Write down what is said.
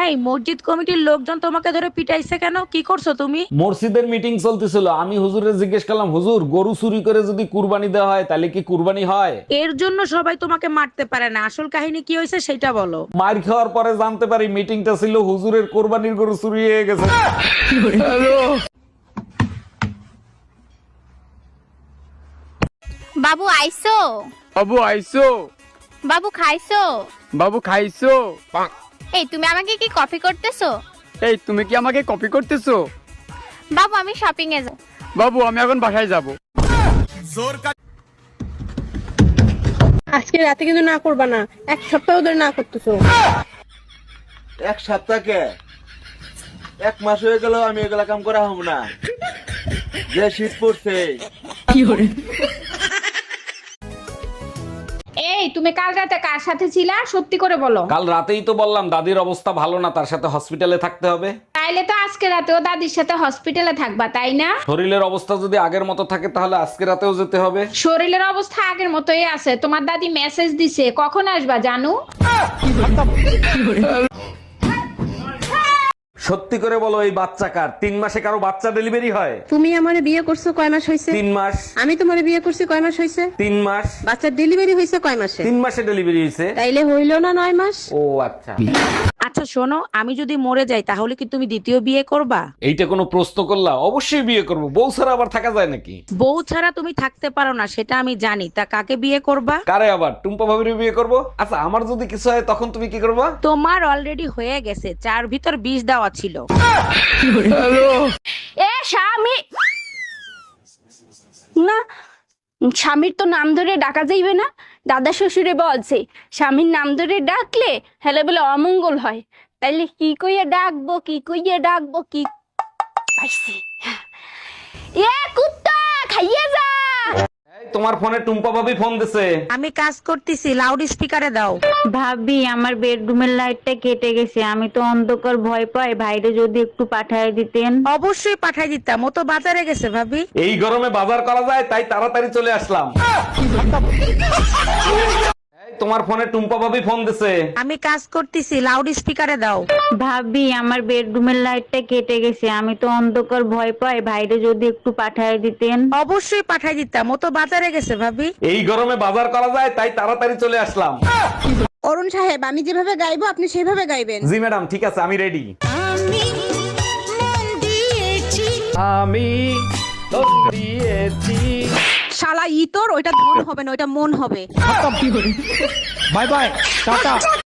এই মসজিদ কমিটির লোকজন তোমাকে ধরে পিটাইছে কেন? কি করছো তুমি? মসজিদের মিটিং চলতেছিল, আমি হুজুরে জিজ্ঞেস করলাম, হুজুর গরু চুরি করে যদি কুরবানি দেওয়া হয় তাহলে কি কুরবানি হয়? এর জন্য সবাই তোমাকে মারতে পারে না, আসল কাহিনী কি হয়েছে সেটা বলো। মার খাওয়ার পরে জানতে পারি মিটিংটা ছিল হুজুরের কোরবানির গরু চুরি হয়ে গেছে। বাবু আইসো? বাবু আইসো? বাবু খাইছো? বাবু খাইছো? এই তুমি আমাকে কি কপি করতেছো? এই তুমি কি আমাকে কপি করতেছো? বাবু আমি শপিং এ যাব। বাবু আমি এখন বাসায় যাব। আজকে রাতে কিন্তু না করবা না, এক সপ্তাহ ধরে না করতেছো। এক সপ্তাহকে এক মাস হয়ে গেল আমি এগুলা কাম করা হব না, যে শীত পড়ছে। এই তুমি কাল রাতে কার সাথে ছিলা, সত্যি করে বলো। কাল রাতেই তো বললাম দাদির অবস্থা ভালো না, তার সাথে হসপিটালে থাকতে হবে। তাইলে তো আজকে রাতেও দাদির সাথে হসপিটালে থাকবা, তাই না? শরীরের অবস্থা যদি আগের মতো থাকে তাহলে আজকে রাতেও যেতে হবে। শরীরের অবস্থা আগের মতোই আছে, তোমার দাদি মেসেজ দিছে কখন আসবা জানু। সত্যি করে বলো, এই বাচ্চা কার? 3 মাসে কারো বাচ্চা ডেলিভারি হয়? তুমি আমারে বিয়ে করছো কয় মাস হয়েছে? 3 মাস। আমি তোমারে বিয়ে করছি কয় মাস হয়েছে? 3 মাস। বাচ্চার ডেলিভারি হয়েছে কয় মাসে? 3 মাসে ডেলিভারি হয়েছে। তাইলে হইল না 9 মাস? ও আচ্ছা। আচ্ছা শোনো, আমি যদি মরে যাই তাহলে কি তুমি দ্বিতীয় বিয়ে করবা? এইটা কোনো প্রশ্ন করলা? অবশ্যই বিয়ে করব, বউ ছাড়া আবার থাকা যায় নাকি? বউ ছাড়া তুমি থাকতে পারো না সেটা আমি জানি, তা কাকে বিয়ে করবা? কারে আবার? টুম্পা ভাবির বিয়ে করব। আচ্ছা আমার যদি কিছু হয় তখন তুমি কি করবা? তোমার অলরেডি হয়ে গেছে, 4 ভিতর 20 দেওয়া ছিল। এ স্বামী না, স্বামীর তো নাম ধরে ডাকা যাইবে না। দাদা শ্বশুরে বলছে স্বামীর নাম ধরে ডাকলে হেলে বলে অমঙ্গল হয়। তাইলে কি কইয়া ডাকবো, কি কইয়া ডাকবো, কি পাইছি। এ কুত্তা খাইয়ে যা। এই তোমার ফোনে টুম্পা ভাবি ফোন দিছে। আমি কাজ করতেছি, লাউড স্পিকারে দাও। ভাবি আমার বেডরুমের লাইটটা কেটে গেছে, আমি তো অন্ধকার ভয় পাই, ভাইরে যদি একটু পাঠায় দিতেন। অবশ্যই পাঠাই দিতাম, ও তো বাজারে গেছে ভাবি। এই গরমে বাজার করা যায় তাই তাড়াতাড়ি চলে আসলাম। এই তোমার ফোনে টুম্পা ভাবি ফোন দিছে। আমি কাজ করতেছি, লাউড স্পিকারে দাও। ভাবি আমার বেডরুমের লাইটটা কেটে গেছে, আমি তো অন্ধকার ভয় পাই, ভাইরে যদি একটু পাঠায় দিতেন। অবশ্যই পাঠাই দিতাম, ও তো বাজারে গেছে ভাবি। এই গরমে বাজার করা যায় তাই তাড়াতাড়ি চলে আসলাম। অরুণ সাহেব, আমি যেভাবে গাইবো আপনি সেভাবে গাইবেন। জি ম্যাডাম, ঠিক আছে, আমি রেডি। আমি মন দিয়েছি। শালা ইতর, ওইটা ধন হবে না, ওইটা মন হবে। Bye bye, tata.